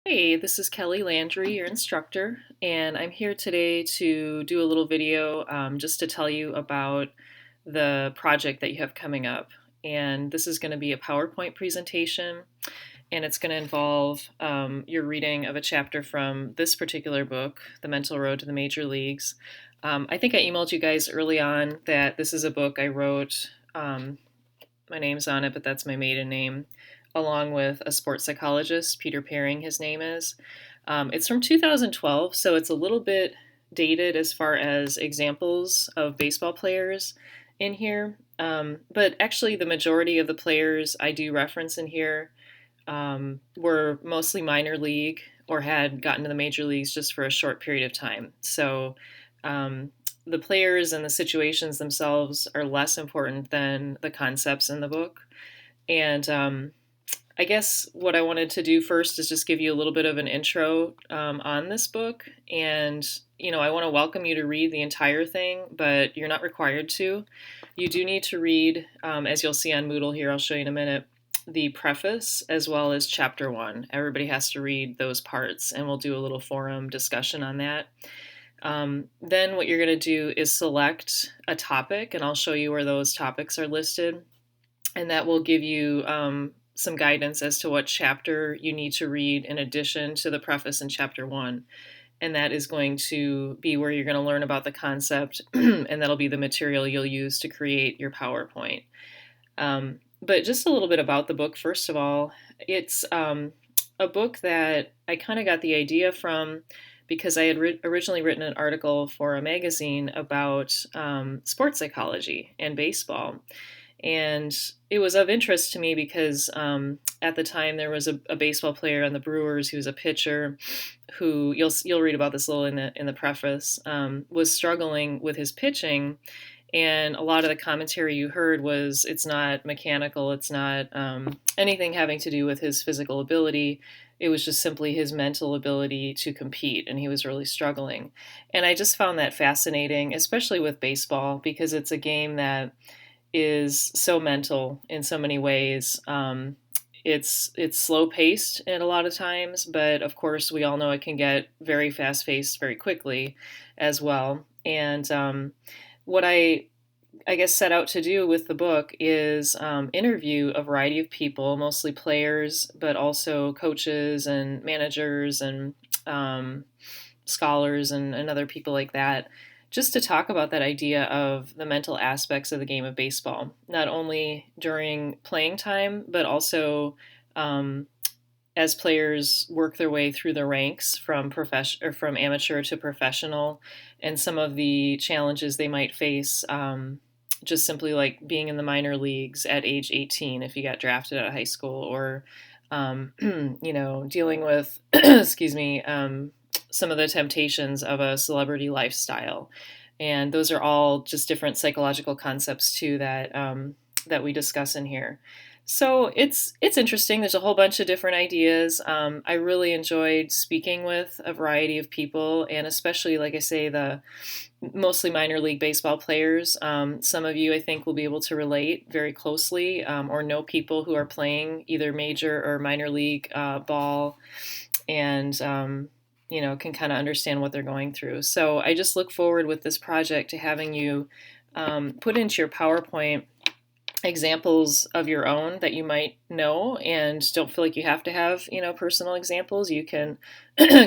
Hey, this is Kelly Landry, your instructor, and I'm here today to do a little video just to tell you about the project that you have coming up. And this is going to be a PowerPoint presentation, and it's going to involve your reading of a chapter from this particular book, The Mental Road to the Major Leagues. I think I emailed you guys early on that this is a book I wrote. My name's on it, but that's my maiden name, along with a sports psychologist, Peter Paring, his name is. It's from 2012, so it's a little bit dated as far as examples of baseball players in here. But actually, the majority of the players I do reference in here were mostly minor league or had gotten to the major leagues just for a short period of time. So um, the players and the situations themselves are less important than the concepts in the book. And I guess what I wanted to do first is just give you a little bit of an intro on this book. And, I want to welcome you to read the entire thing, but you're not required to. You do need to read, as you'll see on Moodle here, I'll show you in a minute, the preface as well as chapter one. Everybody has to read those parts, and we'll do a little forum discussion on that. Then what you're going to do is select a topic, and I'll show you where those topics are listed. And that will give you some guidance as to what chapter you need to read in addition to the preface in chapter one. And that is going to be where you're going to learn about the concept, and that'll be the material you'll use to create your PowerPoint. But just a little bit about the book, first of all. It's a book that I kind of got the idea from because I had originally written an article for a magazine about sports psychology and baseball. And it was of interest to me because at the time there was a baseball player on the Brewers who was a pitcher who you'll read about this a little in the preface, was struggling with his pitching. And a lot of the commentary you heard was it's not mechanical, it's not anything having to do with his physical ability. It was just simply his mental ability to compete, and he was really struggling. And I just found that fascinating, especially with baseball, because it's a game that is so mental in so many ways. It's slow paced at a lot of times, but of course we all know it can get very fast paced very quickly as well. And what I guess set out to do with the book is interview a variety of people, mostly players, but also coaches and managers and scholars and other people like that, just to talk about that idea of the mental aspects of the game of baseball, not only during playing time, but also as players work their way through the ranks from from amateur to professional, and some of the challenges they might face. Just simply like being in the minor leagues at age 18 if you got drafted out of high school, or dealing with excuse me, some of the temptations of a celebrity lifestyle. And those are all just different psychological concepts too that we discuss in here. So it's interesting. There's a whole bunch of different ideas. I really enjoyed speaking with a variety of people, and especially, like I say, the mostly minor league baseball players. Some of you, I think, will be able to relate very closely, or know people who are playing either major or minor league ball, and can kind of understand what they're going through. So I just look forward with this project to having you put into your PowerPoint examples of your own that you might know, and don't feel like you have to have personal examples. You can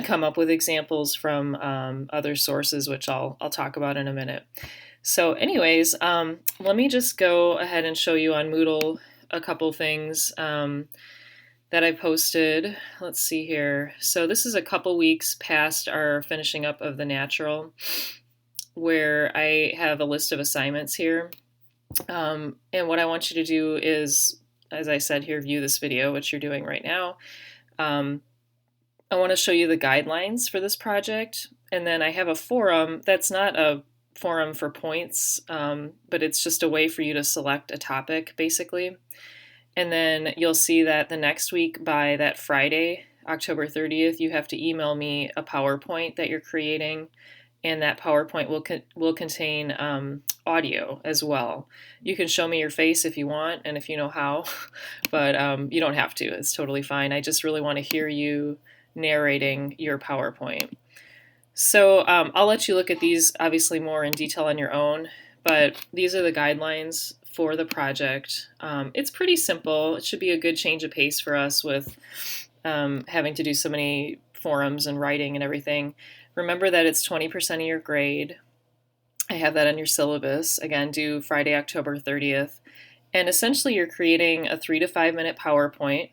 come up with examples from other sources, which I'll talk about in a minute. So anyways, let me just go ahead and show you on Moodle a couple things that I posted. Let's see here. So this is a couple weeks past our finishing up of the natural, where I have a list of assignments here. And what I want you to do is, as I said here, view this video, which you're doing right now. I want to show you the guidelines for this project. And then I have a forum that's not a forum for points, but it's just a way for you to select a topic, basically. And then you'll see that the next week, by that Friday, October 30th, you have to email me a PowerPoint that you're creating, and that PowerPoint will contain audio as well. You can show me your face if you want and if you know how, but you don't have to. It's totally fine. I just really want to hear you narrating your PowerPoint. So I'll let you look at these obviously more in detail on your own, but these are the guidelines for the project. It's pretty simple. It should be a good change of pace for us with having to do so many forums and writing and everything. Remember that it's 20% of your grade. I have that on your syllabus. Again, due Friday, October 30th. And essentially, you're creating a 3 to 5 minute PowerPoint.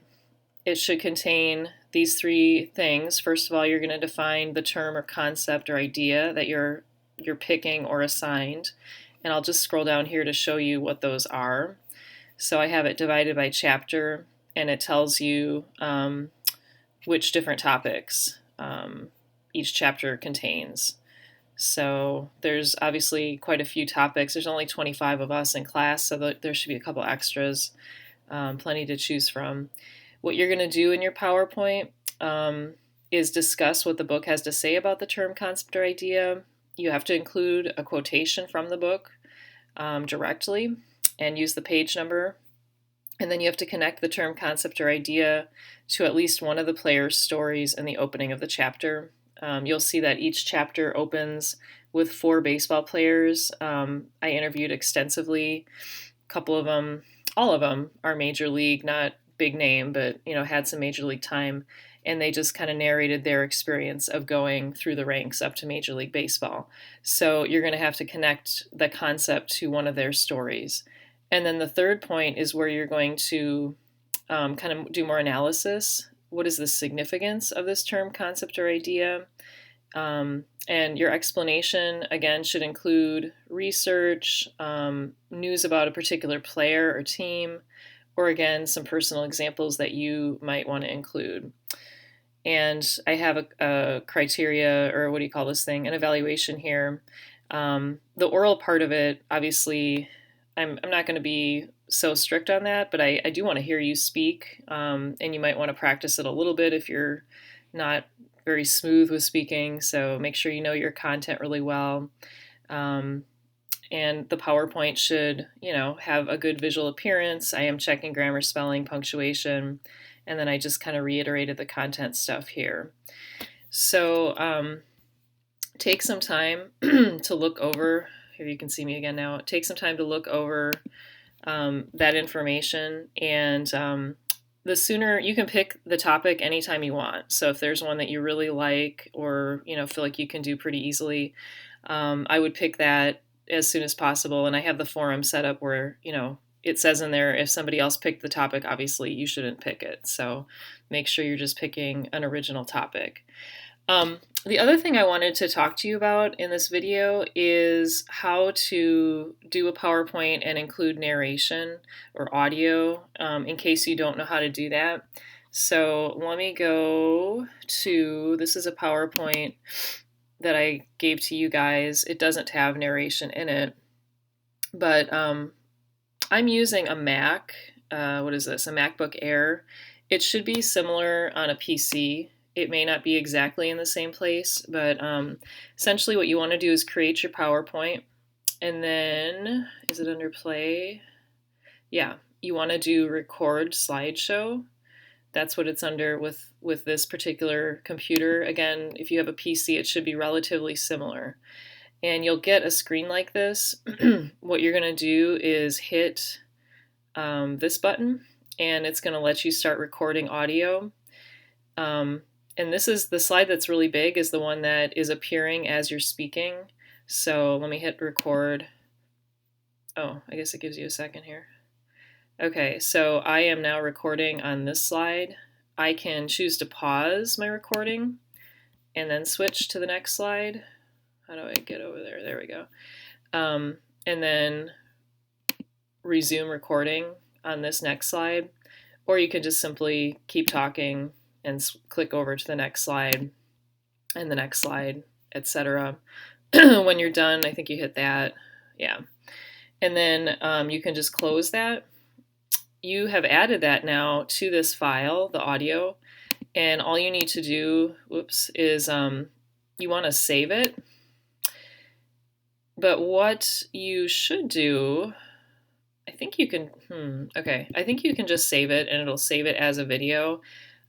It should contain these three things. First of all, you're going to define the term or concept or idea that you're picking or assigned. And I'll just scroll down here to show you what those are. So I have it divided by chapter, and it tells you which different topics each chapter contains. So there's obviously quite a few topics. There's only 25 of us in class, so there should be a couple extras, plenty to choose from. What you're going to do in your PowerPoint is discuss what the book has to say about the term, concept, or idea. You have to include a quotation from the book directly and use the page number. And then you have to connect the term, concept, or idea to at least one of the player's stories in the opening of the chapter. You'll see that each chapter opens with 4 baseball players. I interviewed extensively. A couple of them, all of them are major league, not big name, but had some major league time, and they just kind of narrated their experience of going through the ranks up to Major League Baseball. So you're going to have to connect the concept to one of their stories. And then the third point is where you're going to kind of do more analysis. What is the significance of this term, concept, or idea? And your explanation, again, should include research, news about a particular player or team, or again, some personal examples that you might want to include. And I have a criteria, or what do you call this thing, an evaluation here. The oral part of it, obviously, I'm not going to be so strict on that, but I do want to hear you speak, and you might want to practice it a little bit if you're not very smooth with speaking, so make sure you know your content really well. And the PowerPoint should, have a good visual appearance. I am checking grammar, spelling, punctuation, and then I just kind of reiterated the content stuff here. So take some time to look over. Here you can see me again now. Take some time to look over that information, and the sooner you can pick the topic anytime you want. So if there's one that you really like or feel like you can do pretty easily, I would pick that as soon as possible. And I have the forum set up where it says in there, if somebody else picked the topic, obviously you shouldn't pick it. So make sure you're just picking an original topic. The other thing I wanted to talk to you about in this video is how to do a PowerPoint and include narration or audio, in case you don't know how to do that. So let me go to, this is a PowerPoint that I gave to you guys. It doesn't have narration in it, but I'm using a Mac. What is this? A MacBook Air. It should be similar on a PC. It may not be exactly in the same place, but essentially what you want to do is create your PowerPoint, and then, is it under play? Yeah, you want to do record slideshow. That's what it's under with this particular computer. Again, if you have a PC, it should be relatively similar. And you'll get a screen like this. What you're going to do is hit this button, and it's going to let you start recording audio. And this is the slide that's really big, is the one that is appearing as you're speaking. So let me hit record. Oh, I guess it gives you a second here. Okay, so I am now recording on this slide. I can choose to pause my recording and then switch to the next slide. How do I get over there? There we go. And then resume recording on this next slide. Or you can just simply keep talking and click over to the next slide and the next slide, etc. When you're done, I think you hit that. Yeah. And then you can just close that. You have added that now to this file, the audio, and all you need to do, is you want to save it. But what you should do, I think you can, okay, I think you can just save it and it'll save it as a video.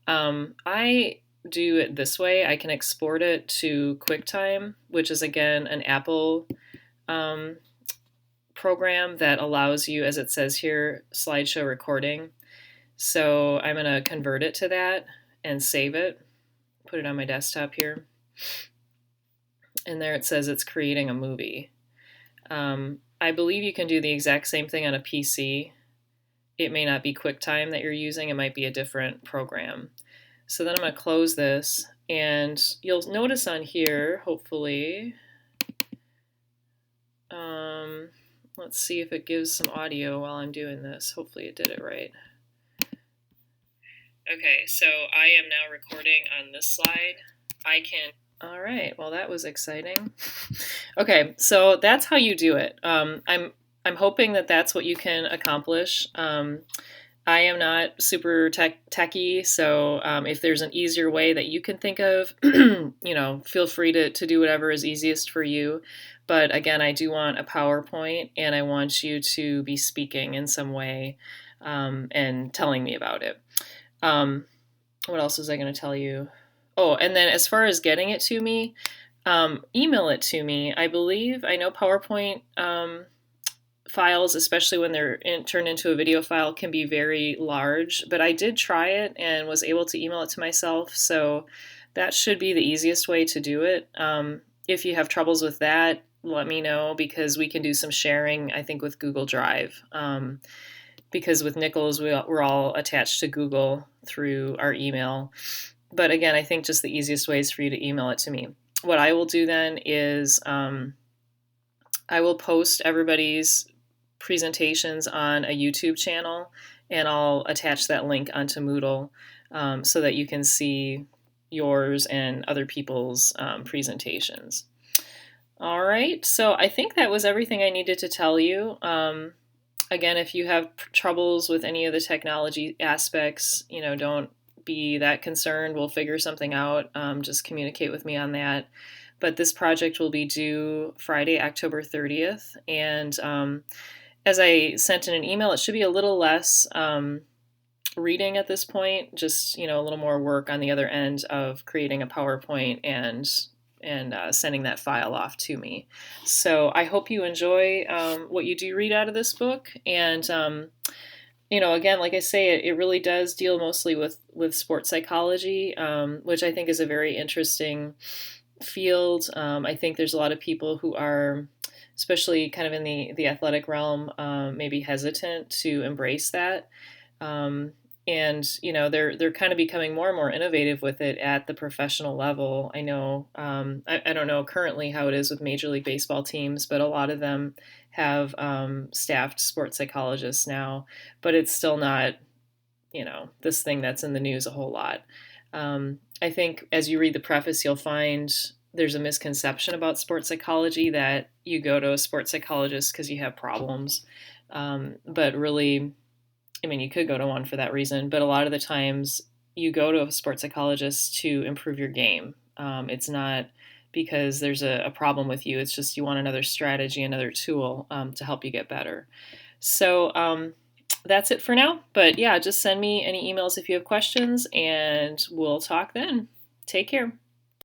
I do it this way, I can export it to QuickTime, which is again an Apple um, program that allows you, as it says here, slideshow recording. So I'm going to convert it to that and save it, put it on my desktop here. And there it says it's creating a movie. I believe you can do the exact same thing on a PC. It may not be QuickTime that you're using, it might be a different program. So then I'm going to close this, and you'll notice on here, hopefully, let's see if it gives some audio while I'm doing this. Hopefully it did it right. Okay, so I am now recording on this slide. All right, well that was exciting. Okay, so that's how you do it. I'm hoping that that's what you can accomplish. I am not super techy, so if there's an easier way that you can think of, feel free to do whatever is easiest for you. But again, I do want a PowerPoint, and I want you to be speaking in some way and telling me about it. What else was I going to tell you? Oh, and then as far as getting it to me, email it to me. I know PowerPoint files, especially when they're turned into a video file, can be very large, but I did try it and was able to email it to myself, so that should be the easiest way to do it. If you have troubles with that, let me know, because we can do some sharing, I think, with Google Drive. Because with Nichols, we're all attached to Google through our email. But again, I think just the easiest way is for you to email it to me. What I will do then is I will post everybody's presentations on a YouTube channel, and I'll attach that link onto Moodle so that you can see yours and other people's presentations. All right, so I think that was everything I needed to tell you. Again, if you have troubles with any of the technology aspects, don't be that concerned. We'll figure something out. Just communicate with me on that. But this project will be due Friday, October 30th. And as I sent in an email, it should be a little less reading at this point, just, a little more work on the other end of creating a PowerPoint and sending that file off to me. So I hope you enjoy what you do read out of this book. And, again, like I say, it really does deal mostly with sports psychology, which I think is a very interesting field. I think there's a lot of people who are, especially kind of in the athletic realm, maybe hesitant to embrace that. And they're kind of becoming more and more innovative with it at the professional level. I know I don't know currently how it is with Major League Baseball teams, but a lot of them have staffed sports psychologists now. But it's still not this thing that's in the news a whole lot. I think as you read the preface, you'll find there's a misconception about sports psychology that you go to a sports psychologist because you have problems, but really, you could go to one for that reason, but a lot of the times you go to a sports psychologist to improve your game. It's not because there's a problem with you. It's just you want another strategy, another tool to help you get better. So that's it for now. But yeah, just send me any emails if you have questions, and we'll talk then. Take care.